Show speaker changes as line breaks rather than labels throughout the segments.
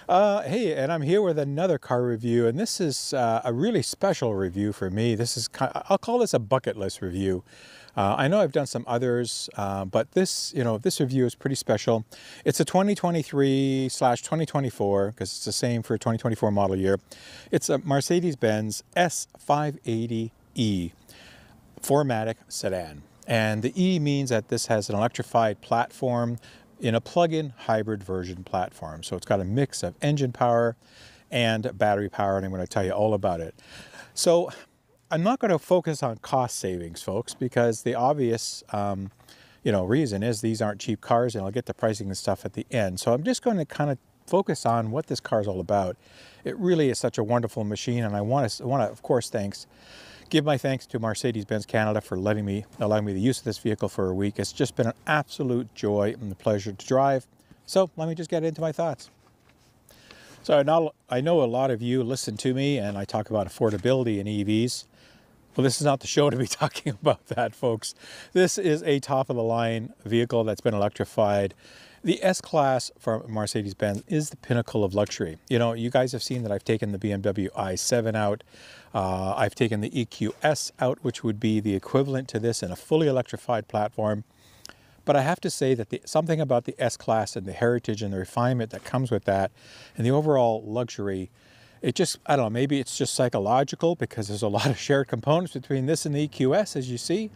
Hey, and I'm here with another car review, and this is a really special review for me. This is I'll call this a bucket list review. I know I've done some others, but this review is pretty special. It's a 2023/2024 because it's the same for 2024 model year. It's a Mercedes-Benz S580e 4MATIC sedan, and the E means that this has an electrified platform in a plug-in hybrid version platform. So it's got a mix of engine power and battery power, and I'm going to tell you all about it. So I'm not going to focus on cost savings, folks, because the obvious reason is these aren't cheap cars, and I'll get the pricing and stuff at the end. So I'm just going to kind of focus on what this car is all about. It really is such a wonderful machine, and I want to, of course, give my thanks to Mercedes-Benz Canada for allowing me the use of this vehicle for a week. It's just been an absolute joy and a pleasure to drive. So let me just get into my thoughts. So now I know a lot of you listen to me and I talk about affordability in EVs. Well, this is not the show to be talking about that, folks. This is a top-of-the-line vehicle that's been electrified. The S-Class from Mercedes-Benz is the pinnacle of luxury. You know, you guys have seen that I've taken the BMW i7 out. I've taken the EQS out, which would be the equivalent to this in a fully electrified platform. But I have to say that something about the S-Class and the heritage and the refinement that comes with that and the overall luxury, it just, I don't know, maybe it's just psychological because there's a lot of shared components between this and the EQS, as you see.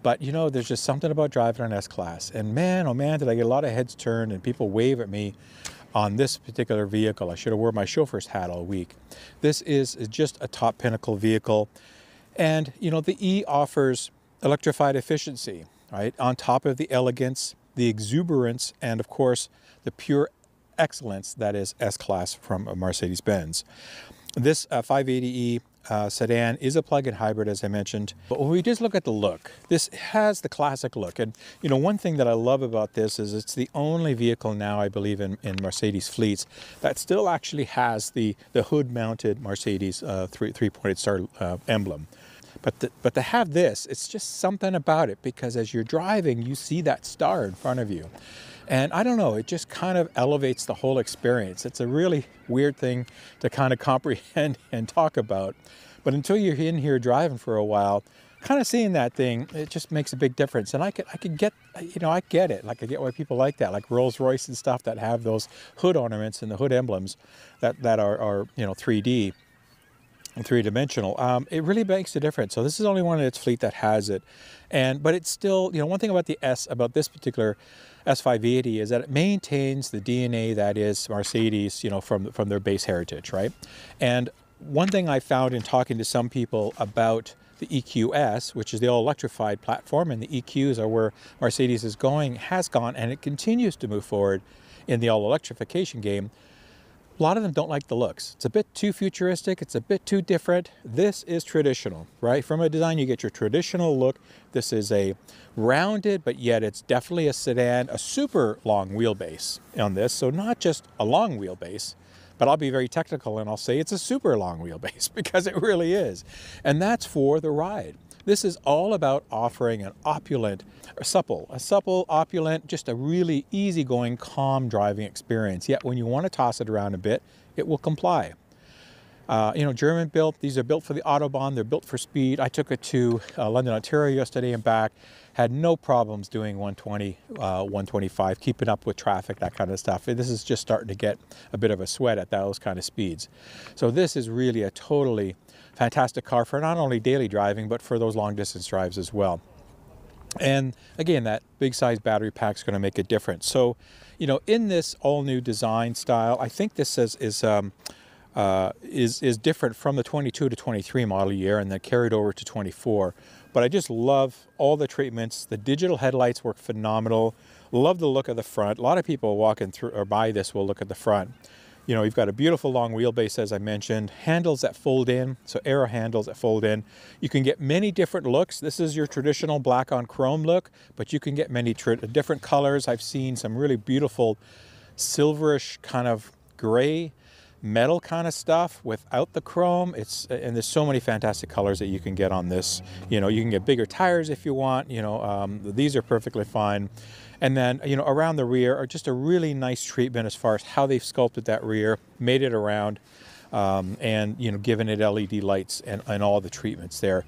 But, you know, there's just something about driving an S-Class. And man, oh man, did I get a lot of heads turned and people wave at me on this particular vehicle. I should have worn my chauffeur's hat all week. This is just a top pinnacle vehicle. And, you know, the E offers electrified efficiency, right? On top of the elegance, the exuberance, and of course, the pure excellence that is S-Class from Mercedes-Benz. This 580e sedan is a plug-in hybrid, as I mentioned. But when we just look at the look, this has the classic look. And, you know, one thing that I love about this is it's the only vehicle now, I believe, in Mercedes fleets that still actually has the hood-mounted Mercedes three-pointed star emblem. But to have this, it's just something about it, because as you're driving, you see that star in front of you. And I don't know, it just kind of elevates the whole experience. It's a really weird thing to kind of comprehend and talk about. But until you're in here driving for a while, kind of seeing that thing, it just makes a big difference. And I could get, you know, I get it. Like, I get why people like that, like Rolls-Royce and stuff that have those hood ornaments and the hood emblems that are you know, 3D. Three-dimensional. It really makes a difference. So this is only one in its fleet that has it, but it's still, you know, one thing about about this particular S580 is that it maintains the DNA that is Mercedes, you know, from their base heritage, right? And one thing I found in talking to some people about the EQS, which is the all-electrified platform, and the EQs are where Mercedes has gone, and it continues to move forward in the all-electrification game. A lot of them don't like the looks. It's a bit too futuristic. It's a bit too different. This is traditional, right? From a design, you get your traditional look. This is a rounded, but yet it's definitely a sedan, a super long wheelbase on this. So not just a long wheelbase, but I'll be very technical and I'll say it's a super long wheelbase because it really is. And that's for the ride. This is all about offering an opulent, a supple, opulent, just a really easygoing, calm driving experience. Yet when you want to toss it around a bit, it will comply. You know, German built, these are built for the Autobahn, they're built for speed. I took it to London, Ontario yesterday and back, had no problems doing 120, 125, keeping up with traffic, that kind of stuff. This is just starting to get a bit of a sweat at those kind of speeds. So this is really a totally fantastic car for not only daily driving, but for those long distance drives as well. And again, that big size battery pack is going to make a difference. So, you know, in this all new design style, I think this is different from the 22 to 23 model year and then carried over to 24. But I just love all the treatments. The digital headlights work phenomenal. Love the look of the front. A lot of people walking through or by this will look at the front. You know, you've got a beautiful long wheelbase, as I mentioned, handles that fold in, so arrow handles that fold in. You can get many different looks. This is your traditional black on chrome look, but you can get many different colors. I've seen some really beautiful silverish kind of gray metal kind of stuff without the chrome. And there's so many fantastic colors that you can get on this. You know, you can get bigger tires if you want. You know, these are perfectly fine. And then, you know, around the rear are just a really nice treatment as far as how they've sculpted that rear, made it around, and, you know, given it LED lights and all the treatments there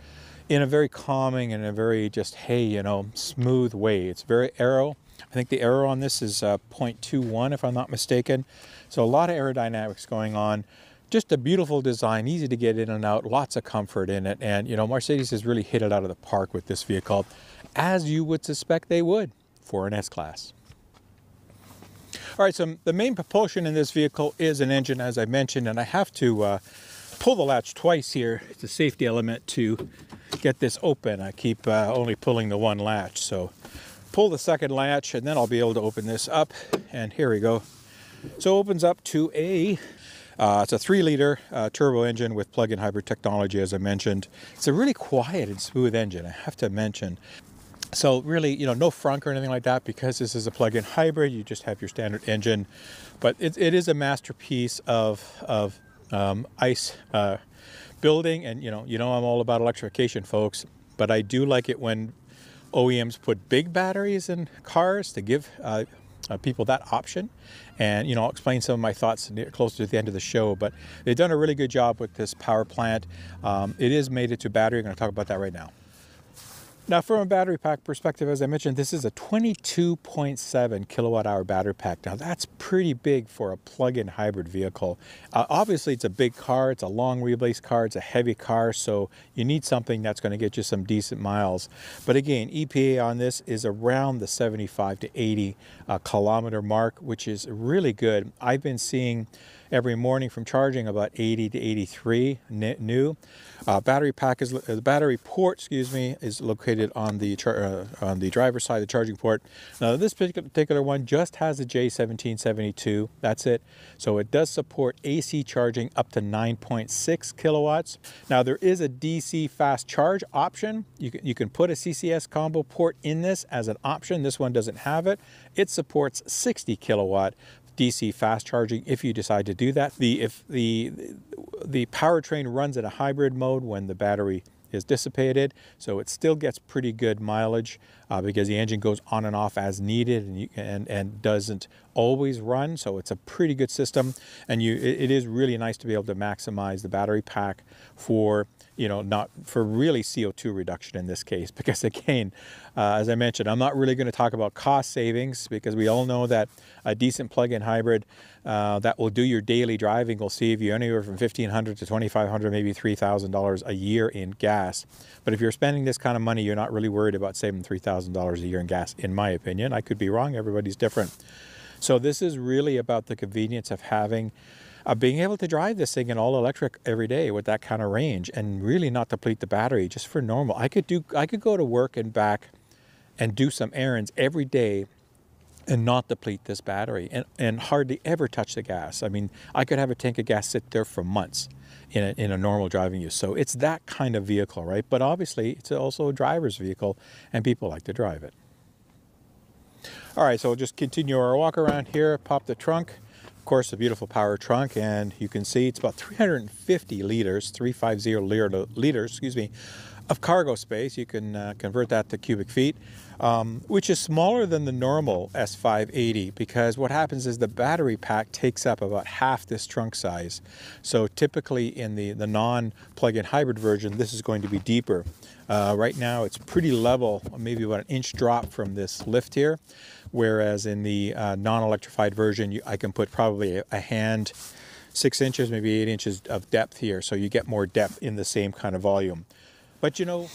in a very calming and a very just, hey, you know, smooth way. It's very aero. I think the aero on this is 0.21 if I'm not mistaken. So a lot of aerodynamics going on. Just a beautiful design, easy to get in and out, lots of comfort in it. And, you know, Mercedes has really hit it out of the park with this vehicle, as you would suspect they would for an S-Class. All right, so the main propulsion in this vehicle is an engine, as I mentioned, and I have to pull the latch twice here. It's a safety element to get this open. I keep only pulling the one latch. So pull the second latch and then I'll be able to open this up. And here we go. So it opens up to it's a 3-liter turbo engine with plug-in hybrid technology, as I mentioned. It's a really quiet and smooth engine, I have to mention. So really, you know, no frunk or anything like that because this is a plug-in hybrid. You just have your standard engine. But it is a masterpiece of ICE building. And, you know I'm all about electrification, folks. But I do like it when OEMs put big batteries in cars to give people that option. And, you know, I'll explain some of my thoughts closer to the end of the show, but they've done a really good job with this power plant. It is made it to battery. I'm going to talk about that right now. Now, from a battery pack perspective, as I mentioned, this is a 22.7 kilowatt hour battery pack. Now, that's pretty big for a plug-in hybrid vehicle. Obviously, it's a big car. It's a long wheelbase car. It's a heavy car. So you need something that's going to get you some decent miles. But again, EPA on this is around the 75 to 80 kilometer mark, which is really good. I've been seeing every morning from charging about 80 to 83 new. Battery pack is the battery port, is located on the driver's side, the charging port. Now this particular one just has a J1772. That's it. So it does support AC charging up to 9.6 kilowatts. Now there is a DC fast charge option. You can put a CCS combo port in this as an option. This one doesn't have it. It supports 60 kilowatt DC fast charging if you decide to do that. If the powertrain runs in a hybrid mode when the battery is dissipated, so it still gets pretty good mileage because the engine goes on and off as needed and doesn't always run. So it's a pretty good system, and it is really nice to be able to maximize the battery pack for, you know, not for really CO2 reduction in this case, because again, as I mentioned, I'm not really going to talk about cost savings because we all know that a decent plug-in hybrid that will do your daily driving will save you anywhere from $1,500 to $2,500, maybe $3,000 a year in gas. But if you're spending this kind of money, you're not really worried about saving $3,000 a year in gas, in my opinion. I could be wrong. Everybody's different. So this is really about the convenience of having being able to drive this thing in all electric every day with that kind of range and really not deplete the battery just for normal. I could go to work and back and do some errands every day and not deplete this battery and hardly ever touch the gas. I mean, I could have a tank of gas sit there for months in a normal driving use. So it's that kind of vehicle, right? But obviously it's also a driver's vehicle and people like to drive it. All right, so we'll just continue our walk around here, pop the trunk. Of course, a beautiful power trunk, and you can see it's about 350 liters, 350 liters, of cargo space. You can convert that to cubic feet, which is smaller than the normal S580 because what happens is the battery pack takes up about half this trunk size. So typically in the non-plug-in hybrid version, this is going to be deeper. Right now it's pretty level, maybe about an inch drop from this lift here, whereas in the non-electrified version, I can put probably a hand 6 inches, maybe 8 inches of depth here, so you get more depth in the same kind of volume. But you know,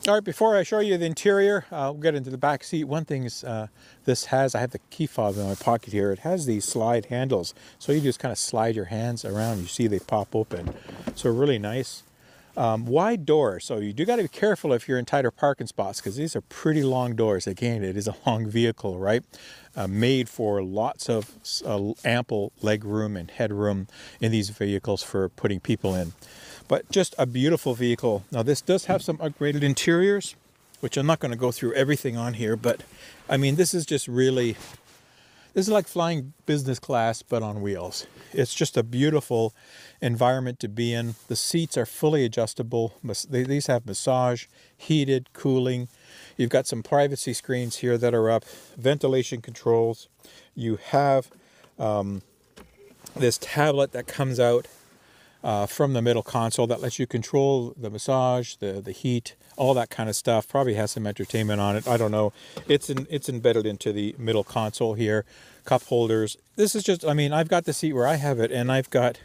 all right, before I show you the interior, I'll get into the back seat. One thing is this has, I have the key fob in my pocket here, it has these slide handles, so you just kind of slide your hands around, you see they pop open, so really nice. Wide doors, so you do got to be careful if you're in tighter parking spots because these are pretty long doors. Again, it is a long vehicle, right? Made for lots of ample leg room and headroom in these vehicles for putting people in. But just a beautiful vehicle. Now this does have some upgraded interiors, which I'm not going to go through everything on here, but I mean, this is just really, This is like flying business class, but on wheels. It's just a beautiful environment to be in. The seats are fully adjustable. These have massage, heated, cooling. You've got some privacy screens here that are up, ventilation controls. You have this tablet that comes out from the middle console that lets you control the massage, the heat, all that kind of stuff. Probably has some entertainment on it. I don't know. It's embedded into the middle console here. Cup holders. This is just, I mean, I've got the seat where I have it, and I've got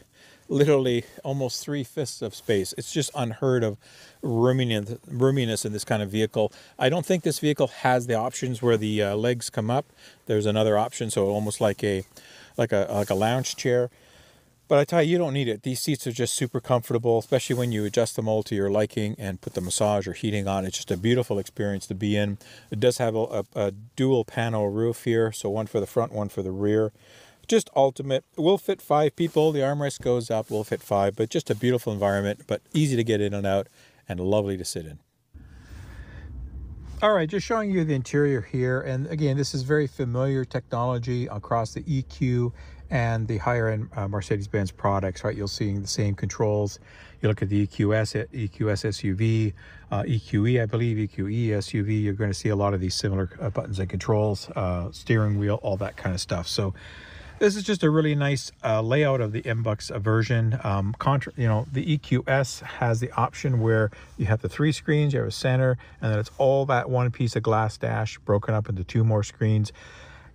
literally almost 3/5 of space. It's just unheard of roominess in this kind of vehicle. I don't think this vehicle has the options where the legs come up. There's another option, so almost like a lounge chair. But I tell you, you don't need it. These seats are just super comfortable, especially when you adjust them all to your liking and put the massage or heating on. It's just a beautiful experience to be in. It does have a dual panel roof here, so one for the front, one for the rear. Just ultimate. It will fit 5 people. The armrest goes up, will fit 5, but just a beautiful environment, but easy to get in and out and lovely to sit in. All right, just showing you the interior here. And again, this is very familiar technology across the EQ and the higher end Mercedes-Benz products, right? You'll see the same controls. You look at the EQS SUV, EQE, I believe, EQE SUV, you're going to see a lot of these similar buttons and controls, steering wheel, all that kind of stuff. So this is just a really nice layout of the MBUX version. The EQS has the option where you have the 3 screens, you have a center, and then it's all that one piece of glass dash broken up into 2 more screens.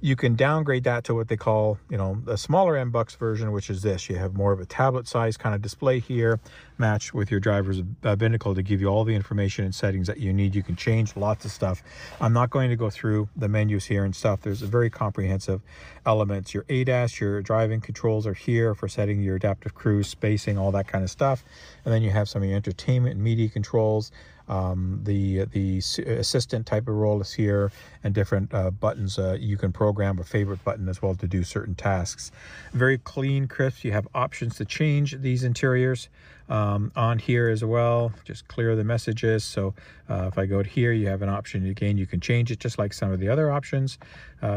You can downgrade that to what they call, the smaller MBUX version, which is this. You have more of a tablet size kind of display here, matched with your driver's binnacle to give you all the information and settings that you need. You can change lots of stuff. I'm not going to go through the menus here and stuff. There's a very comprehensive elements. Your ADAS, your driving controls are here for setting your adaptive cruise, spacing, all that kind of stuff. And then you have some of your entertainment and media controls. The assistant type of role is here, and different buttons you can program a favorite button as well to do certain tasks. Very clean, crisp. You have options to change these interiors on here as well. Just clear the messages. So if I go to here, you have an option. Again, you can change it just like some of the other options,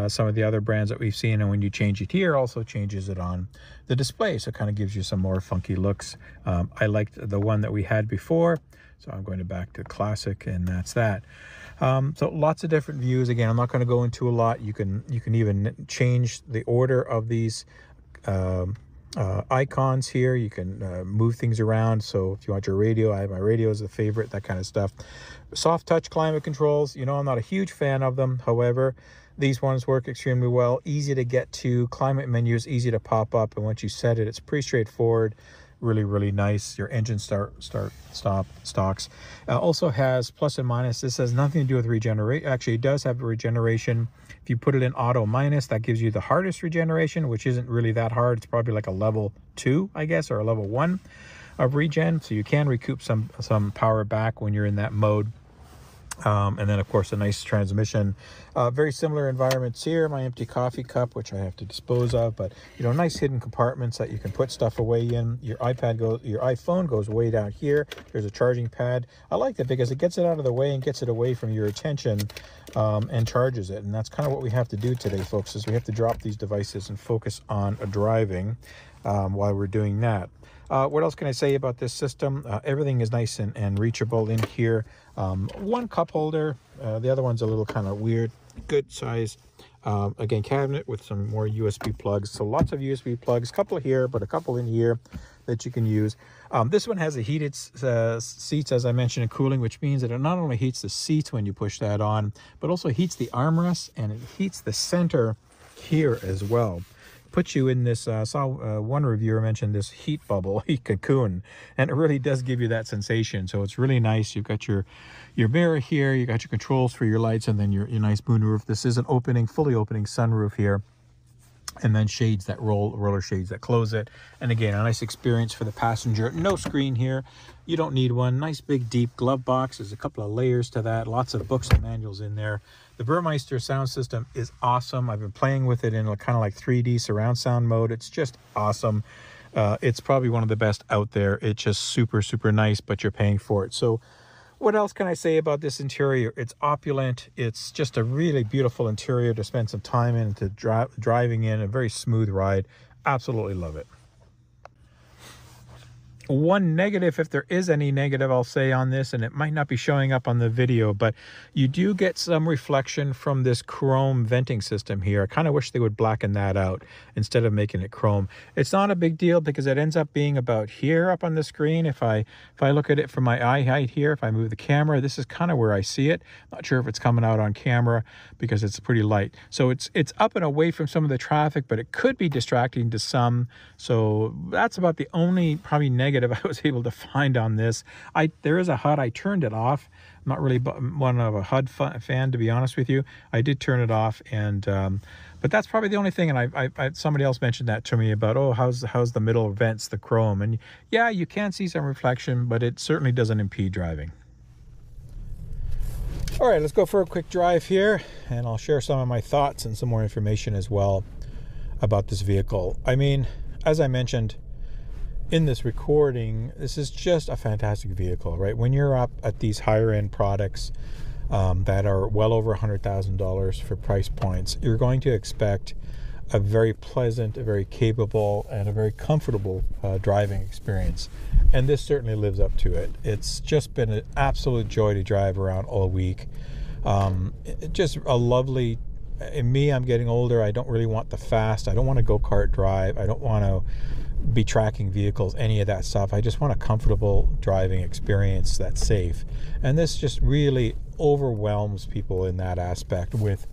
some of the other brands that we've seen. And when you change it here, also changes it on the display. So it kind of gives you some more funky looks. I liked the one that we had before. So I'm going back to classic, and that's that. So lots of different views. Again, I'm not going to go into a lot. You can even change the order of these icons here. You can move things around. So if you want your radio, I have my radio as a favorite, that kind of stuff. Soft touch climate controls. I'm not a huge fan of them. However, these ones work extremely well. Easy to get to. Climate menus, easy to pop up. And once you set it, it's pretty straightforward. Really, really nice. Your engine stop stocks. Also has plus and minus. This has nothing to do with regeneration. Actually, it does have regeneration. If you put it in auto minus, that gives you the hardest regeneration, which isn't really that hard. It's probably like a level 2, I guess, or a level 1 of regen. So you can recoup some power back when you're in that mode. And then, of course, a nice transmission. Very similar environments here. My empty coffee cup, which I have to dispose of, but nice hidden compartments that you can put stuff away in. Your iPhone goes way down here. There's a charging pad. I like that because it gets it out of the way and gets it away from your attention, and charges it. And that's kind of what we have to do today, folks, is we have to drop these devices and focus on driving while we're doing that. What else can I say about this system? Everything is nice and reachable in here. One cup holder. The other one's a little kind of weird. Good size. Again, cabinet with some more USB plugs. So lots of USB plugs. A couple here, but a couple in here that you can use. This one has a heated seats, as I mentioned, and cooling, which means that it not only heats the seats when you push that on, but also heats the armrest, and it heats the center here as well. Puts you in this, saw one reviewer mention this heat bubble, heat cocoon, and it really does give you that sensation. So it's really nice. You've got your mirror here, you got your controls for your lights, and then your nice moonroof. This is an fully opening sunroof here, and then shades that roller shades that close it. And again, a nice experience for the passenger. No screen here. You don't need one. Nice big deep glove box. There's a couple of layers to that. Lots of books and manuals in there. The Burmeister sound system is awesome. I've been playing with it in kind of like 3D surround sound mode. It's just awesome. It's probably one of the best out there. It's just super, super nice, but you're paying for it. So What else can I say about this interior? It's opulent. It's just a really beautiful interior to spend some time in, to driving in, a very smooth ride. Absolutely love it. One negative, if there is any negative, I'll say on this, and it might not be showing up on the video, but you do get some reflection from this chrome venting system here. I kind of wish they would blacken that out instead of making it chrome. It's not a big deal because it ends up being about here up on the screen. If I look at it from my eye height here, if I move the camera, this is kind of where I see it. Not sure if it's coming out on camera because it's pretty light. So it's up and away from some of the traffic, but it could be distracting to some. So that's about the only probably negative I was able to find on this. There is a HUD. I turned it off. I'm not really one of a HUD fan, to be honest with you. I did turn it off, and but that's probably the only thing. And somebody else mentioned that to me about, oh, how's the middle vents, the chrome, and yeah, you can see some reflection, but it certainly doesn't impede driving. All right, let's go for a quick drive here, and I'll share some of my thoughts and some more information as well about this vehicle. I mean, as I mentioned in this recording, this is just a fantastic vehicle, right? When you're up at these higher end products that are well over $100,000 for price points, you're going to expect a very pleasant, a very capable, and a very comfortable driving experience. And this certainly lives up to it. It's just been an absolute joy to drive around all week. Just a lovely, in me, I'm getting older. I don't really want the fast. I don't want to go-kart drive. I don't want to be tracking vehicles, any of that stuff. I just want a comfortable driving experience that's safe. And this just really overwhelms people in that aspect with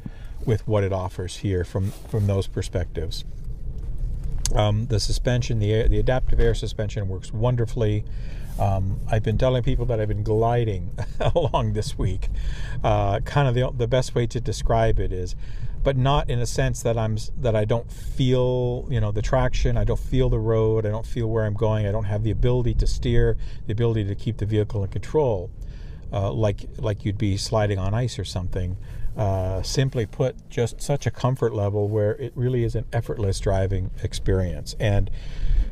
what it offers here from those perspectives. The suspension, the adaptive air suspension works wonderfully. I've been telling people that I've been gliding along this week. Kind of the best way to describe it is, but not in a sense that I don't feel, the traction. I don't feel the road. I don't feel where I'm going. I don't have the ability to steer, the ability to keep the vehicle in control, like you'd be sliding on ice or something. Simply put, just such a comfort level where it really is an effortless driving experience. And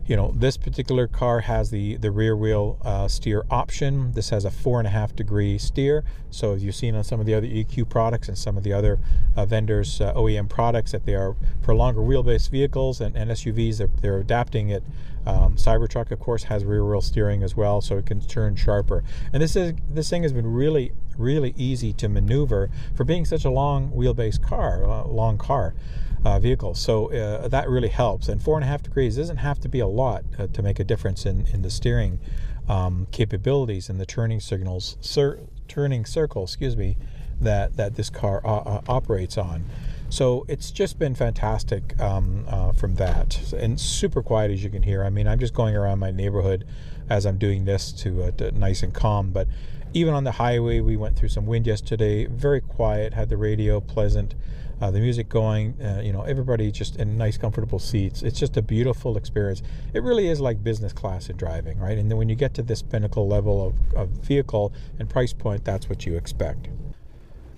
this particular car has the rear wheel steer option. This has a 4.5-degree steer. So as you've seen on some of the other EQ products and some of the other vendors' OEM products, that they are for longer wheelbase vehicles and SUVs, they're adapting it. Cybertruck, of course, has rear wheel steering as well, so it can turn sharper. And this thing has been really, really easy to maneuver for being such a long wheelbase vehicle. So that really helps. And 4.5 degrees doesn't have to be a lot to make a difference in the steering capabilities and the turning circles, that this car operates on. So it's just been fantastic from that, and super quiet, as you can hear. I mean, I'm just going around my neighborhood as I'm doing this to nice and calm. But even on the highway, we went through some wind yesterday. Very quiet. Had the radio pleasant, the music going. Everybody just in nice, comfortable seats. It's just a beautiful experience. It really is like business class in driving, right? And then when you get to this pinnacle level of vehicle and price point, that's what you expect.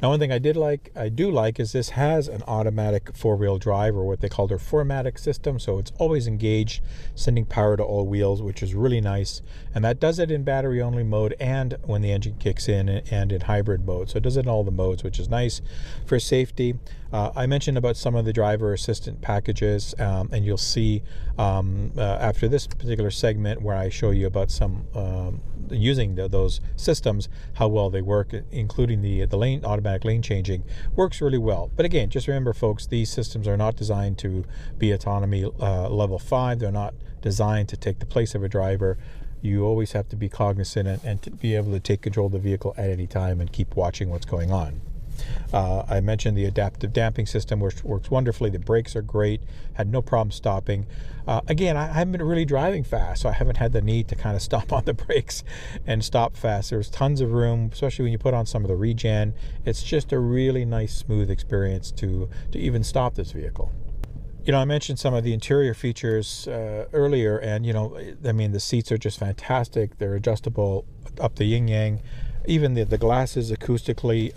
Now, one thing I do like is this has an automatic four-wheel drive, or what they call their 4MATIC system. So it's always engaged, sending power to all wheels, which is really nice. And that does it in battery-only mode and when the engine kicks in, and in hybrid mode. So it does it in all the modes, which is nice for safety. I mentioned about some of the driver assistant packages, and you'll see after this particular segment where I show you about some using those systems, how well they work, including the automatic lane changing works really well. But again, just remember, folks, these systems are not designed to be autonomy level 5. They're not designed to take the place of a driver. You always have to be cognizant and to be able to take control of the vehicle at any time and keep watching what's going on. I mentioned the adaptive damping system, which works wonderfully. The brakes are great. Had no problem stopping. Again, I haven't been really driving fast, so I haven't had the need to kind of stop on the brakes and stop fast. There's tons of room, especially when you put on some of the regen. It's just a really nice, smooth experience to even stop this vehicle. I mentioned some of the interior features earlier, and I mean, the seats are just fantastic. They're adjustable up the yin-yang. Even the glass is acoustically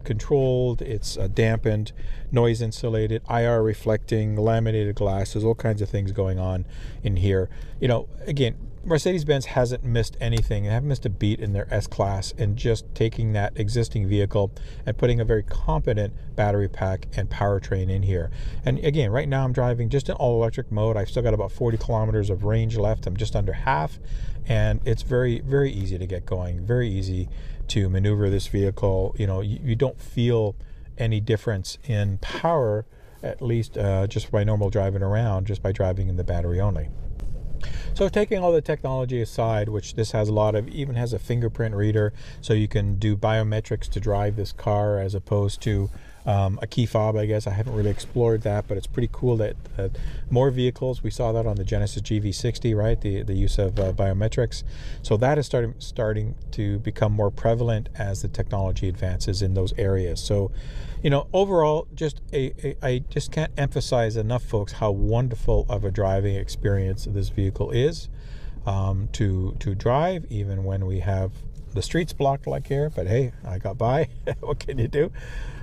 controlled. It's dampened. noise insulated, IR reflecting, laminated glasses, all kinds of things going on in here. You know, again, Mercedes-Benz hasn't missed anything. They haven't missed a beat in their S-Class and just taking that existing vehicle and putting a very competent battery pack and powertrain in here. And again, right now I'm driving just in all-electric mode. I've still got about 40 kilometers of range left. I'm just under half, and it's very, very easy to get going, very easy to maneuver this vehicle. You know, you don't feel any difference in power, at least just by normal driving around, just by driving in the battery only. So taking all the technology aside, which this has a lot of, even has a fingerprint reader, so you can do biometrics to drive this car as opposed to a key fob, I guess. I haven't really explored that, but it's pretty cool that more vehicles, we saw that on the Genesis GV60, right? The use of biometrics. So that is starting to become more prevalent as the technology advances in those areas. So, you know, overall, I just can't emphasize enough, folks, how wonderful of a driving experience this vehicle is to drive, even when we have the streets blocked like here. But hey, I got by. What can you do?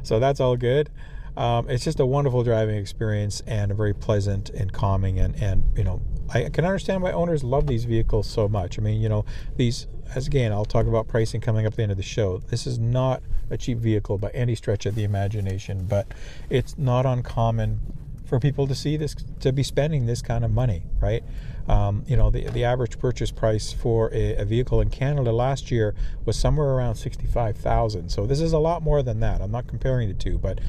So that's all good. It's just a wonderful driving experience and a very pleasant and calming, and you know, I can understand why owners love these vehicles so much. I mean, you know, these, as again, I'll talk about pricing coming up at the end of the show. This is not a cheap vehicle by any stretch of the imagination, but it's not uncommon for people to see this, to be spending this kind of money, right? You know, the average purchase price for a vehicle in Canada last year was somewhere around $65,000. So this is a lot more than that. I'm not comparing the two, but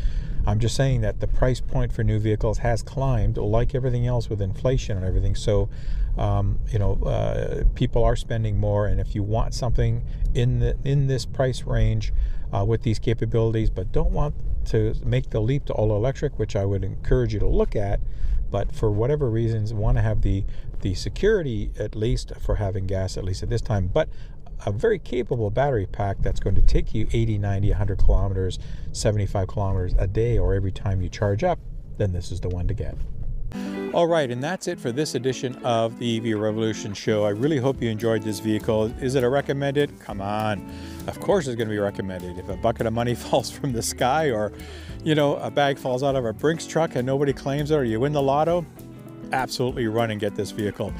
I'm just saying that the price point for new vehicles has climbed, like everything else with inflation and everything. So, you know, people are spending more, and if you want something in this price range with these capabilities, but don't want to make the leap to all electric, which I would encourage you to look at, but for whatever reasons want to have the security, at least for having gas, at least at this time, but a very capable battery pack that's going to take you 80, 90, 100 kilometers, 75 kilometers a day, or every time you charge up, then this is the one to get. All right, and that's it for this edition of the EV Revolution show. I really hope you enjoyed this vehicle. Is it a recommended? Come on. Of course it's going to be recommended. If a bucket of money falls from the sky, or, you know, a bag falls out of a Brinks truck and nobody claims it, or you win the lotto, absolutely run and get this vehicle.